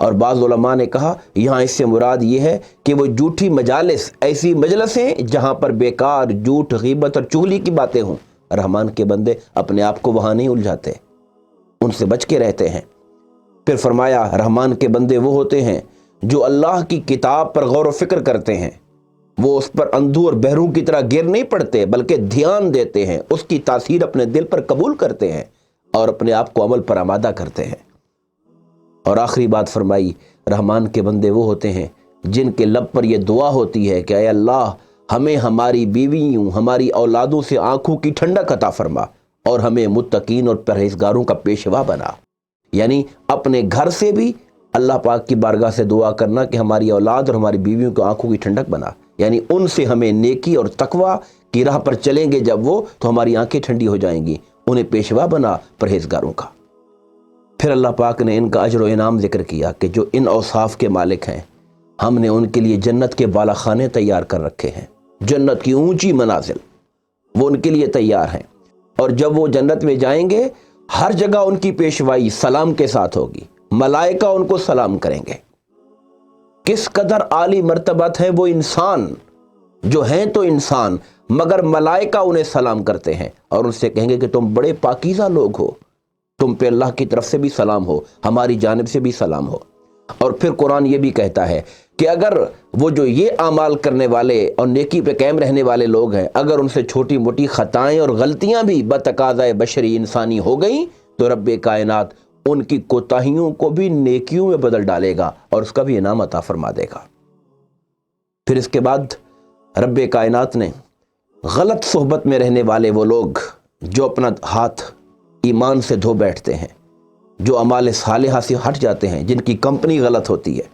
اور بعض علماء نے کہا یہاں اس سے مراد یہ ہے کہ وہ جھوٹی مجالس، ایسی مجلسیں جہاں پر بیکار جھوٹ، غیبت اور چغلی کی باتیں ہوں، رحمان کے بندے اپنے آپ کو وہاں نہیں الجھاتے، ان سے بچ کے رہتے ہیں۔ پھر فرمایا رحمان کے بندے وہ ہوتے ہیں جو اللہ کی کتاب پر غور و فکر کرتے ہیں، وہ اس پر اندھو اور بہروں کی طرح گر نہیں پڑتے بلکہ دھیان دیتے ہیں، اس کی تاثیر اپنے دل پر قبول کرتے ہیں اور اپنے آپ کو عمل پر آمادہ کرتے ہیں۔ اور آخری بات فرمائی رحمان کے بندے وہ ہوتے ہیں جن کے لب پر یہ دعا ہوتی ہے کہ اے اللہ ہمیں ہماری بیویوں، ہماری اولادوں سے آنکھوں کی ٹھنڈک عطا فرما اور ہمیں متقین اور پرہیزگاروں کا پیشوا بنا۔ یعنی اپنے گھر سے بھی اللہ پاک کی بارگاہ سے دعا کرنا کہ ہماری اولاد اور ہماری بیویوں کو آنکھوں کی ٹھنڈک بنا، یعنی ان سے ہمیں نیکی اور تقوی کی راہ پر چلیں گے جب وہ، تو ہماری آنکھیں ٹھنڈی ہو جائیں گی، انہیں پیشوا بنا پرہیزگاروں کا۔ پھر اللہ پاک نے ان کا اجر و انعام ذکر کیا کہ جو ان اوصاف کے مالک ہیں ہم نے ان کے لیے جنت کے بالا خانے تیار کر رکھے ہیں، جنت کی اونچی منازل وہ ان کے لیے تیار ہیں، اور جب وہ جنت میں جائیں گے ہر جگہ ان کی پیشوائی سلام کے ساتھ ہوگی، ملائکہ ان کو سلام کریں گے۔ کس قدر عالی مرتبت ہے وہ انسان جو ہیں تو انسان، مگر ملائکہ انہیں سلام کرتے ہیں اور ان سے کہیں گے کہ تم بڑے پاکیزہ لوگ ہو، تم پہ اللہ کی طرف سے بھی سلام ہو، ہماری جانب سے بھی سلام ہو۔ اور پھر قرآن یہ بھی کہتا ہے کہ اگر وہ جو یہ اعمال کرنے والے اور نیکی پہ قائم رہنے والے لوگ ہیں، اگر ان سے چھوٹی موٹی خطائیں اور غلطیاں بھی بتقاضۂ بشری انسانی ہو گئیں تو رب کائنات ان کی کوتاہیوں کو بھی نیکیوں میں بدل ڈالے گا اور اس کا بھی انعام عطا فرما دے گا۔ پھر اس کے بعد رب کائنات نے غلط صحبت میں رہنے والے وہ لوگ جو اپنا ہاتھ ایمان سے دھو بیٹھتے ہیں، جو اعمال صالحہ سے ہٹ جاتے ہیں، جن کی کمپنی غلط ہوتی ہے،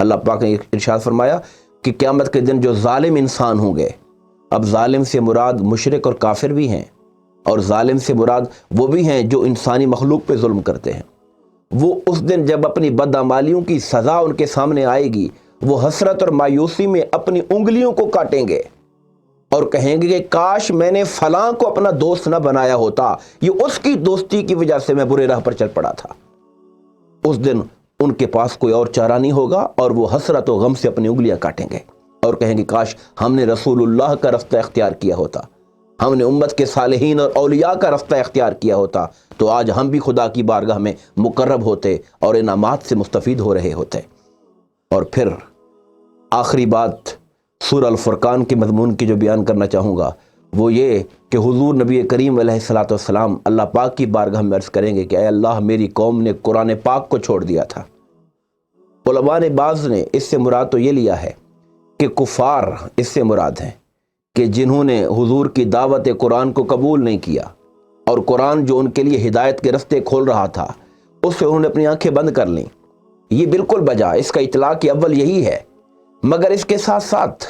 اللہ پاک نے ارشاد فرمایا کہ قیامت کے دن جو ظالم انسان ہوں گے، اب ظالم سے مراد مشرک اور کافر بھی ہیں، اور ظالم سے مراد وہ بھی ہیں جو انسانی مخلوق پہ ظلم کرتے ہیں، وہ اس دن جب اپنی بدعمالیوں کی سزا ان کے سامنے آئے گی، وہ حسرت اور مایوسی میں اپنی انگلیوں کو کاٹیں گے اور کہیں گے کہ کاش میں نے فلاں کو اپنا دوست نہ بنایا ہوتا، یہ اس کی دوستی کی وجہ سے میں برے راہ پر چل پڑا تھا۔ اس دن ان کے پاس کوئی اور چارہ نہیں ہوگا اور وہ حسرت و غم سے اپنی انگلیاں کاٹیں گے اور کہیں گے کاش ہم نے رسول اللہ کا رستہ اختیار کیا ہوتا، ہم نے امت کے صالحین اور اولیاء کا رستہ اختیار کیا ہوتا، تو آج ہم بھی خدا کی بارگاہ میں مقرب ہوتے اور انعامات سے مستفید ہو رہے ہوتے۔ اور پھر آخری بات سورہ الفرقان کے مضمون کی جو بیان کرنا چاہوں گا وہ یہ کہ حضور نبی کریم علیہ الصلوۃ والسلام اللہ پاک کی بارگاہ میں عرض کریں گے کہ اے اللہ میری قوم نے قرآن پاک کو چھوڑ دیا تھا۔ علماء نے بعض نے اس سے مراد تو یہ لیا ہے کہ کفار اس سے مراد ہیں کہ جنہوں نے حضور کی دعوت قرآن کو قبول نہیں کیا اور قرآن جو ان کے لیے ہدایت کے رستے کھول رہا تھا اس سے انہوں نے اپنی آنکھیں بند کر لیں۔ یہ بالکل بجا، اس کا اطلاق اول یہی ہے، مگر اس کے ساتھ ساتھ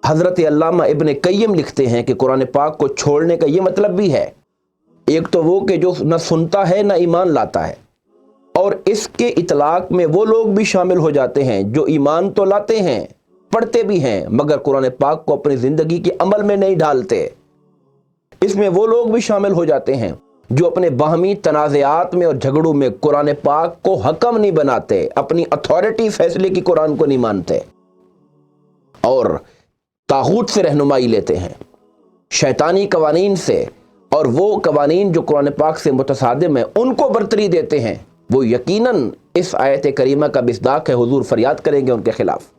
حضرت علامہ ابن قیم لکھتے ہیں کہ قرآن پاک کو چھوڑنے کا یہ مطلب بھی ہے، ایک تو وہ کہ جو نہ سنتا ہے نہ ایمان لاتا ہے، اور اس کے اطلاق میں وہ لوگ بھی شامل ہو جاتے ہیں جو ایمان تو لاتے ہیں، پڑھتے بھی ہیں، مگر قرآن پاک کو اپنی زندگی کے عمل میں نہیں ڈالتے۔ اس میں وہ لوگ بھی شامل ہو جاتے ہیں جو اپنے باہمی تنازعات میں اور جھگڑوں میں قرآن پاک کو حکم نہیں بناتے، اپنی اتھارٹی فیصلے کی قرآن کو نہیں مانتے اور طاغوت سے رہنمائی لیتے ہیں، شیطانی قوانین سے، اور وہ قوانین جو قرآن پاک سے متصادم ہیں ان کو برتری دیتے ہیں۔ وہ یقیناً اس آیت کریمہ کا مصداق ہے، حضور فریاد کریں گے ان کے خلاف۔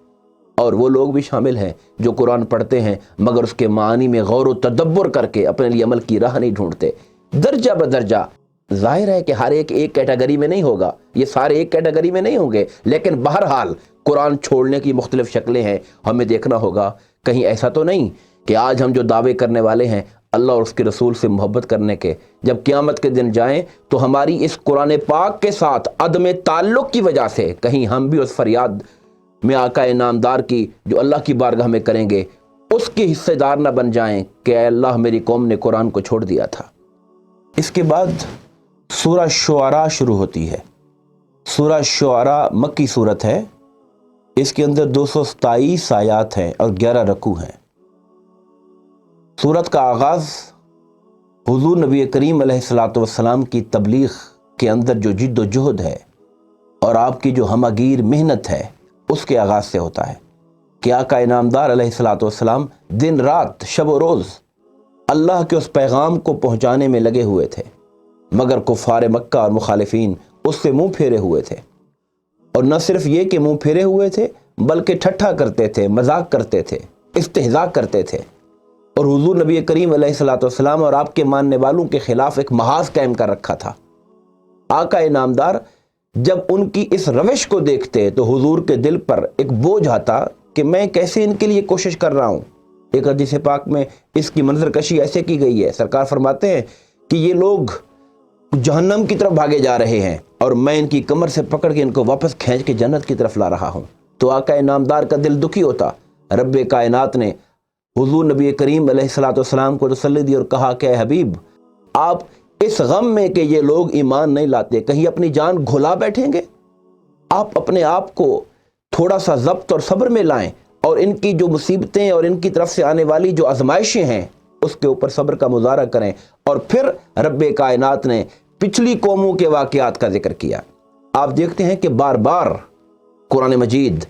اور وہ لوگ بھی شامل ہیں جو قرآن پڑھتے ہیں مگر اس کے معنی میں غور و تدبر کر کے اپنے لیے عمل کی راہ نہیں ڈھونڈتے، درجہ بدرجہ۔ ظاہر ہے کہ ہر ایک کیٹیگری میں نہیں ہوگا، یہ سارے ایک کیٹیگری میں نہیں ہوں گے، لیکن بہرحال قرآن چھوڑنے کی مختلف شکلیں ہیں، ہمیں دیکھنا ہوگا کہیں ایسا تو نہیں کہ آج ہم جو دعوے کرنے والے ہیں اللہ اور اس کے رسول سے محبت کرنے کے، جب قیامت کے دن جائیں تو ہماری اس قرآن پاک کے ساتھ عدم تعلق کی وجہ سے کہیں ہم بھی اس فریاد میں آقا انعامدار کی جو اللہ کی بارگاہ میں کریں گے اس کے حصے دار نہ بن جائیں کہ اے اللہ میری قوم نے قرآن کو چھوڑ دیا تھا۔ اس کے بعد سورہ شعراء شروع ہوتی ہے۔ سورہ شعراء مکی صورت ہے، اس کے اندر 227 آیات ہیں اور 11 رکوع ہیں۔ سورت کا آغاز حضور نبی کریم علیہ الصلوۃ والسلام کی تبلیغ کے اندر جو جد و جہد ہے اور آپ کی جو ہمہ گیر محنت ہے اس کے آغاز سے ہوتا ہے کہ آقا انعامدار علیہ الصلوۃ والسلام دن رات شب و روز اللہ کے اس پیغام کو پہنچانے میں لگے ہوئے تھے، مگر کفار مکہ اور مخالفین اس سے منہ پھیرے ہوئے تھے، اور نہ صرف یہ کہ منہ پھیرے ہوئے تھے بلکہ ٹھٹھا کرتے تھے، مذاق کرتے تھے، استہزاء کرتے تھے، اور حضور نبی کریم علیہ الصلوۃ والسلام اور آپ کے ماننے والوں کے خلاف ایک محاذ قائم کر رکھا تھا۔ آقا انعامدار جب ان کی اس روش کو دیکھتے تو حضور کے دل پر ایک بوجھ آتا کہ میں کیسے ان کے لیے کوشش کر رہا ہوں۔ ایک حدیث پاک میں اس کی منظر کشی ایسے کی گئی ہے، سرکار فرماتے ہیں کہ یہ لوگ جہنم کی طرف بھاگے جا رہے ہیں اور میں ان کی کمر سے پکڑ کے ان کو واپس کھینچ کے جنت کی طرف لا رہا ہوں۔ تو آقا انعامدار کا دل دکھی ہوتا۔ رب کائنات نے حضور نبی کریم علیہ الصلوۃ والسلام کو تسلی دی اور کہا کہ اے حبیب، آپ اس غم میں کہ یہ لوگ ایمان نہیں لاتے کہیں اپنی جان گھلا بیٹھیں گے؟ آپ اپنے آپ کو تھوڑا سا ضبط اور صبر میں لائیں اور ان کی جو مصیبتیں اور ان کی طرف سے آنے والی جو آزمائشیں ہیں اس کے اوپر صبر کا مظاہرہ کریں۔ اور پھر رب کائنات نے پچھلی قوموں کے واقعات کا ذکر کیا۔ آپ دیکھتے ہیں کہ بار بار قرآن مجید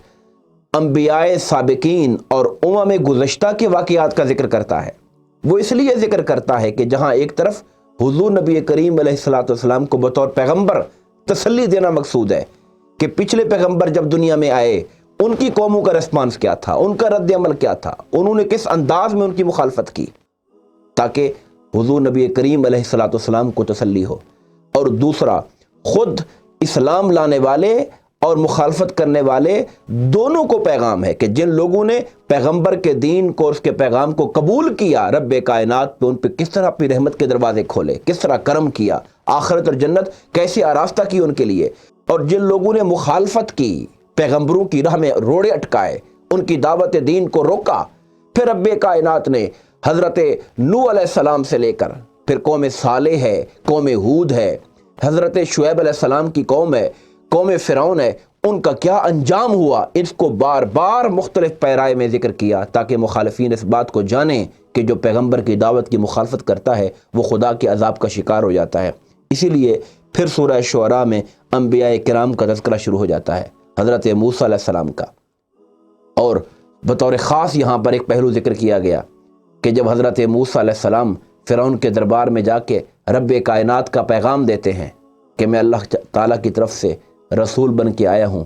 انبیاء سابقین اور گزشتہ کے واقعات کا ذکر کرتا ہے۔ وہ اس لیے ذکر کرتا ہے کہ جہاں ایک طرف حضور نبی کریم علیہ الصلوۃ والسلام کو بطور پیغمبر تسلی دینا مقصود ہے کہ پچھلے پیغمبر جب دنیا میں آئے ان کی قوموں کا ریسپانس کیا تھا، ان کا رد عمل کیا تھا، انہوں نے کس انداز میں ان کی مخالفت کی، تاکہ حضور نبی کریم علیہ الصلوۃ والسلام کو تسلی ہو۔ اور دوسرا، خود اسلام لانے والے اور مخالفت کرنے والے دونوں کو پیغام ہے کہ جن لوگوں نے پیغمبر کے دین کو، اس کے پیغام کو قبول کیا، رب کائنات پہ ان پہ کس طرح اپنی رحمت کے دروازے کھولے، کس طرح کرم کیا، آخرت اور جنت کیسے آراستہ کی ان کے لیے۔ اور جن لوگوں نے مخالفت کی، پیغمبروں کی راہ میں روڑے اٹکائے، ان کی دعوت دین کو روکا، پھر رب کائنات نے حضرت نوح علیہ السلام سے لے کر پھر قوم صالح ہے، قوم ہود ہے، حضرت شعیب علیہ السلام کی قوم ہے، قوم فرعون ہے، ان کا کیا انجام ہوا، اس کو بار بار مختلف پیرائے میں ذکر کیا تاکہ مخالفین اس بات کو جانیں کہ جو پیغمبر کی دعوت کی مخالفت کرتا ہے وہ خدا کے عذاب کا شکار ہو جاتا ہے۔ اسی لیے پھر سورہ شعراء میں انبیاء کرام کا تذکرہ شروع ہو جاتا ہے، حضرت موسیٰ علیہ السلام کا، اور بطور خاص یہاں پر ایک پہلو ذکر کیا گیا کہ جب حضرت موسیٰ علیہ السلام فرعون کے دربار میں جا کے رب کائنات کا پیغام دیتے ہیں کہ میں اللہ تعالیٰ کی طرف سے رسول بن کے آیا ہوں،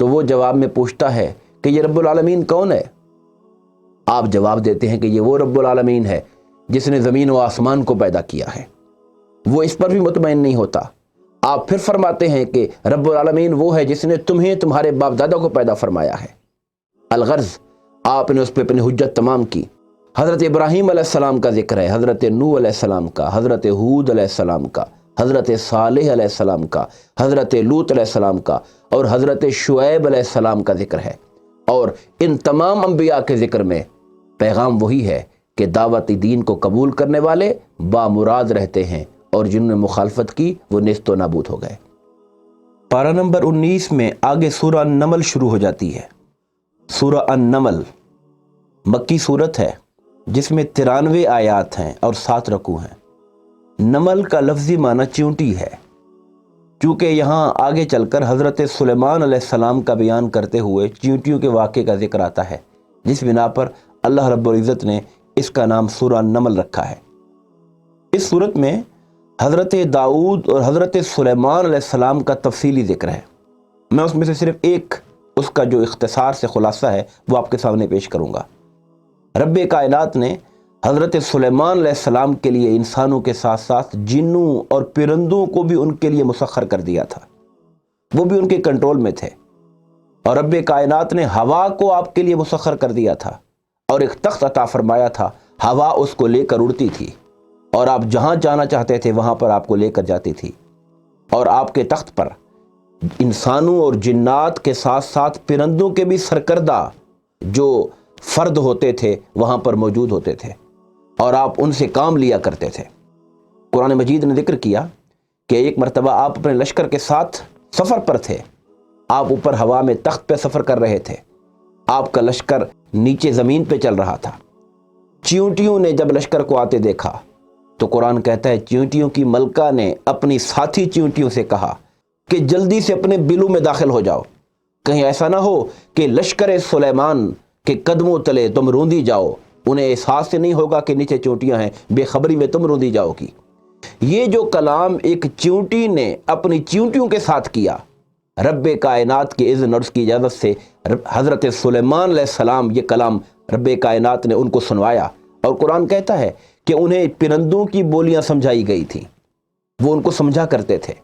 تو وہ جواب میں پوچھتا ہے کہ یہ رب العالمین کون ہے؟ آپ جواب دیتے ہیں کہ یہ وہ رب العالمین ہے جس نے زمین و آسمان کو پیدا کیا ہے۔ وہ اس پر بھی مطمئن نہیں ہوتا، آپ پھر فرماتے ہیں کہ رب العالمین وہ ہے جس نے تمہیں تمہارے باپ دادا کو پیدا فرمایا ہے۔ الغرض آپ نے اس پہ اپنی حجت تمام کی۔ حضرت ابراہیم علیہ السلام کا ذکر ہے، حضرت نوح علیہ السلام کا، حضرت ہود علیہ السلام کا، حضرت صالح علیہ السلام کا، حضرت لوط علیہ السلام کا، اور حضرت شعیب علیہ السلام کا ذکر ہے۔ اور ان تمام انبیاء کے ذکر میں پیغام وہی ہے کہ دعوت دین کو قبول کرنے والے بامراد رہتے ہیں اور جنہوں نے مخالفت کی وہ نیست و نابود ہو گئے۔ پارہ نمبر 19 میں آگے سورہ النمل شروع ہو جاتی ہے۔ سورہ النمل مکی صورت ہے جس میں 93 آیات ہیں اور 7 رکوع ہیں۔ نمل کا لفظی معنی چیونٹی ہے، چونکہ یہاں آگے چل کر حضرت سلیمان علیہ السلام کا بیان کرتے ہوئے چیونٹیوں کے واقعے کا ذکر آتا ہے، جس بنا پر اللہ رب العزت نے اس کا نام سورہ النمل رکھا ہے۔ اس صورت میں حضرت داؤد اور حضرت سلیمان علیہ السلام کا تفصیلی ذکر ہے۔ میں اس میں سے صرف ایک اس کا جو اختصار سے خلاصہ ہے وہ آپ کے سامنے پیش کروں گا۔ رب کائنات نے حضرت سلیمان علیہ السلام کے لیے انسانوں کے ساتھ ساتھ جنوں اور پرندوں کو بھی ان کے لیے مسخر کر دیا تھا، وہ بھی ان کے کنٹرول میں تھے۔ اور رب کائنات نے ہوا کو آپ کے لیے مسخر کر دیا تھا اور ایک تخت عطا فرمایا تھا، ہوا اس کو لے کر اڑتی تھی اور آپ جہاں جانا چاہتے تھے وہاں پر آپ کو لے کر جاتی تھی۔ اور آپ کے تخت پر انسانوں اور جنات کے ساتھ ساتھ پرندوں کے بھی سرکردہ جو فرد ہوتے تھے وہاں پر موجود ہوتے تھے اور آپ ان سے کام لیا کرتے تھے۔ قرآن مجید نے ذکر کیا کہ ایک مرتبہ آپ اپنے لشکر کے ساتھ سفر پر تھے، آپ اوپر ہوا میں تخت پہ سفر کر رہے تھے، آپ کا لشکر نیچے زمین پہ چل رہا تھا۔ چیونٹیوں نے جب لشکر کو آتے دیکھا تو قرآن کہتا ہے چیونٹیوں کی ملکہ نے اپنی ساتھی چیونٹیوں سے کہا کہ جلدی سے اپنے بلوں میں داخل ہو جاؤ، کہیں ایسا نہ ہو کہ لشکر سلیمان کے قدموں تلے تم روندی جاؤ، انہیں احساس سے نہیں ہوگا کہ نیچے چونٹیاں ہیں، بے خبری میں تم روندی جاؤ گی۔ یہ جو کلام ایک چیونٹی نے اپنی چیونٹیوں کے ساتھ کیا، رب کائنات کے اذن اور اس کی اجازت سے حضرت سلیمان علیہ السلام یہ کلام رب کائنات نے ان کو سنوایا، اور قرآن کہتا ہے کہ انہیں پرندوں کی بولیاں سمجھائی گئی تھیں، وہ ان کو سمجھا کرتے تھے،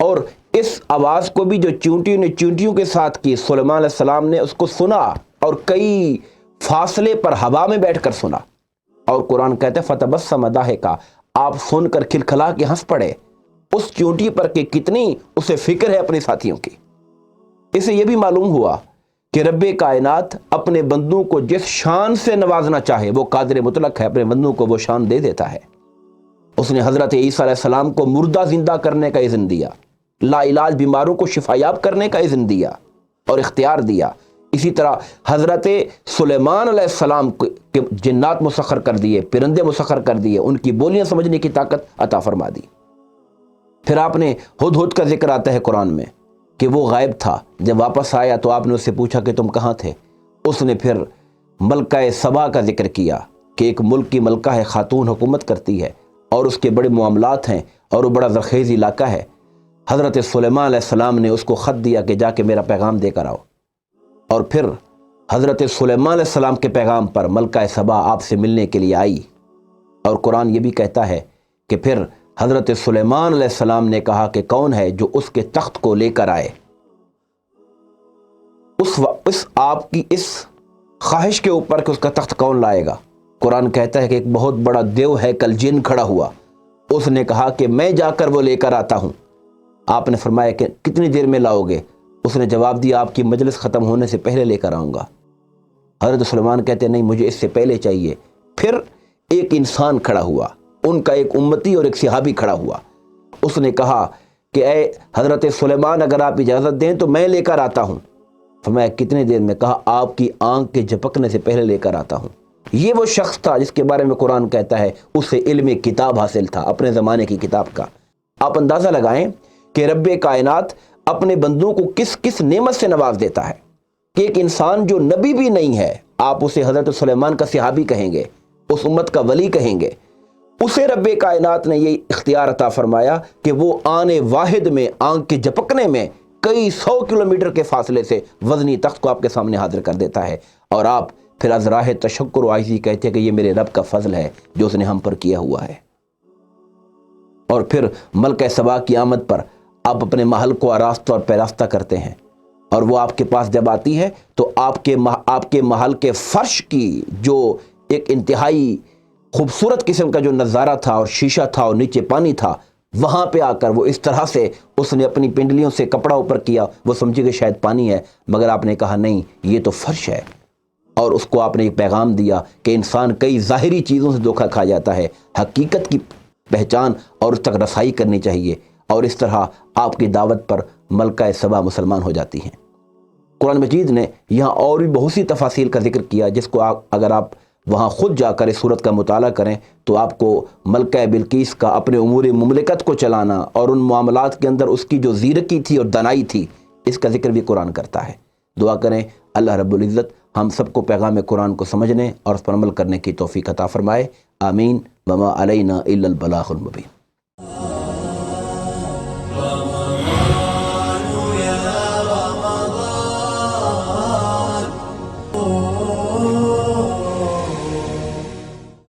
اور اس آواز کو بھی جو چیونٹیوں نے چیونٹیوں کے ساتھ کی، سلیمان علیہ السلام نے اس کو سنا اور کئی فاصلے پر ہوا میں بیٹھ کر سنا، اور قرآن کہتا ہے فتبسم ضاحکا، آپ سن کر کھلکھلا کے ہنس پڑے اس چیونٹی پر کہ کتنی اسے فکر ہے اپنے ساتھیوں کی۔ اسے یہ بھی معلوم ہوا کہ رب کائنات اپنے بندوں کو جس شان سے نوازنا چاہے وہ قادر مطلق ہے، اپنے بندوں کو وہ شان دے دیتا ہے۔ اس نے حضرت عیسیٰ علیہ السلام کو مردہ زندہ کرنے کا اذن دیا، لا علاج بیماروں کو شفا یاب کرنے کا اذن دیا اور اختیار دیا۔ اسی طرح حضرت سلیمان علیہ السلام کے جنات مسخر کر دیے، پرندے مسخر کر دیے، ان کی بولیاں سمجھنے کی طاقت عطا فرما دی۔ پھر آپ نے ہدہد کا ذکر آتا ہے قرآن میں کہ وہ غائب تھا، جب واپس آیا تو آپ نے اس سے پوچھا کہ تم کہاں تھے؟ اس نے پھر ملکہ سبا کا ذکر کیا کہ ایک ملک کی ملکہ ہے، خاتون حکومت کرتی ہے اور اس کے بڑے معاملات ہیں اور وہ بڑا زرخیز علاقہ ہے۔ حضرت سلیمان علیہ السلام نے اس کو خط دیا کہ جا کے میرا پیغام دے کر آؤ، اور پھر حضرت سلیمان علیہ السلام کے پیغام پر ملکہ سبا آپ سے ملنے کے لیے آئی، اور قرآن یہ بھی کہتا ہے کہ پھر حضرت سلیمان علیہ السلام نے کہا کہ کون ہے جو اس کے تخت کو لے کر آئے۔ اس آپ کی اس خواہش کے اوپر کہ اس کا تخت کون لائے گا، قرآن کہتا ہے کہ ایک بہت بڑا دیو ہے کل جن کھڑا ہوا، اس نے کہا کہ میں جا کر وہ لے کر آتا ہوں۔ آپ نے فرمایا کہ کتنی دیر میں لاؤ گے؟ اس نے جواب دیا آپ کی مجلس ختم ہونے سے پہلے لے کر آؤں گا۔ حضرت سلیمان کہتے نہیں، مجھے اس سے پہلے چاہیے۔ پھر ایک انسان کھڑا ہوا، ان کا ایک امتی اور ایک صحابی کھڑا ہوا، اس نے کہا کہ اے حضرت سلیمان اگر آپ اجازت دیں تو میں لے کر آتا ہوں۔ فرمایا کتنے دیر میں؟ کہا آپ کی آنکھ کے جھپکنے سے پہلے لے کر آتا ہوں۔ یہ وہ شخص تھا جس کے بارے میں قرآن کہتا ہے اسے علم کتاب حاصل تھا، اپنے زمانے کی کتاب کا۔ آپ اندازہ لگائیں کہ رب کائنات اپنے بندوں کو کس کس نعمت سے نواز دیتا ہے کہ ایک انسان جو نبی بھی نہیں ہے، آپ اسے حضرت سلیمان کا صحابی کہیں گے، اس امت کا ولی کہیں گے، اسے رب کائنات نے یہ اختیار عطا فرمایا کہ وہ آنے واحد میں، آنکھ کے جھپکنے میں کئی 100 کلومیٹر کے فاصلے سے وزنی تخت کو آپ کے سامنے حاضر کر دیتا ہے، اور آپ پھر از راہ تشکر و عاجزی کہتے ہیں کہ یہ میرے رب کا فضل ہے جو اس نے ہم پر کیا ہوا ہے۔ اور پھر ملکہ سبا کی آمد پر آپ اپنے محل کو آراستہ اور پیراستہ کرتے ہیں، اور وہ آپ کے پاس جب آتی ہے تو آپ کے محل کے فرش کی جو ایک انتہائی خوبصورت قسم کا جو نظارہ تھا اور شیشہ تھا اور نیچے پانی تھا، وہاں پہ آ کر وہ اس طرح سے اس نے اپنی پنڈلیوں سے کپڑا اوپر کیا، وہ سمجھے کہ شاید پانی ہے، مگر آپ نے کہا نہیں، یہ تو فرش ہے۔ اور اس کو آپ نے ایک پیغام دیا کہ انسان کئی ظاہری چیزوں سے دھوکہ کھا جاتا ہے، حقیقت کی پہچان اور اس تک رسائی کرنی چاہیے، اور اس طرح آپ کی دعوت پر ملکہ سبا مسلمان ہو جاتی ہیں۔ قرآن مجید نے یہاں اور بھی بہت سی تفاصیل کا ذکر کیا، جس کو اگر آپ وہاں خود جا کر اس صورت کا مطالعہ کریں تو آپ کو ملکہ بلقیس کا اپنے امور مملکت کو چلانا اور ان معاملات کے اندر اس کی جو زیرکی تھی اور دانائی تھی، اس کا ذکر بھی قرآن کرتا ہے۔ دعا کریں اللہ رب العزت ہم سب کو پیغام قرآن کو سمجھنے اور اس پر عمل کرنے کی توفیق عطا فرمائے۔ آمین۔ وما علینا الا البلاغ المبین۔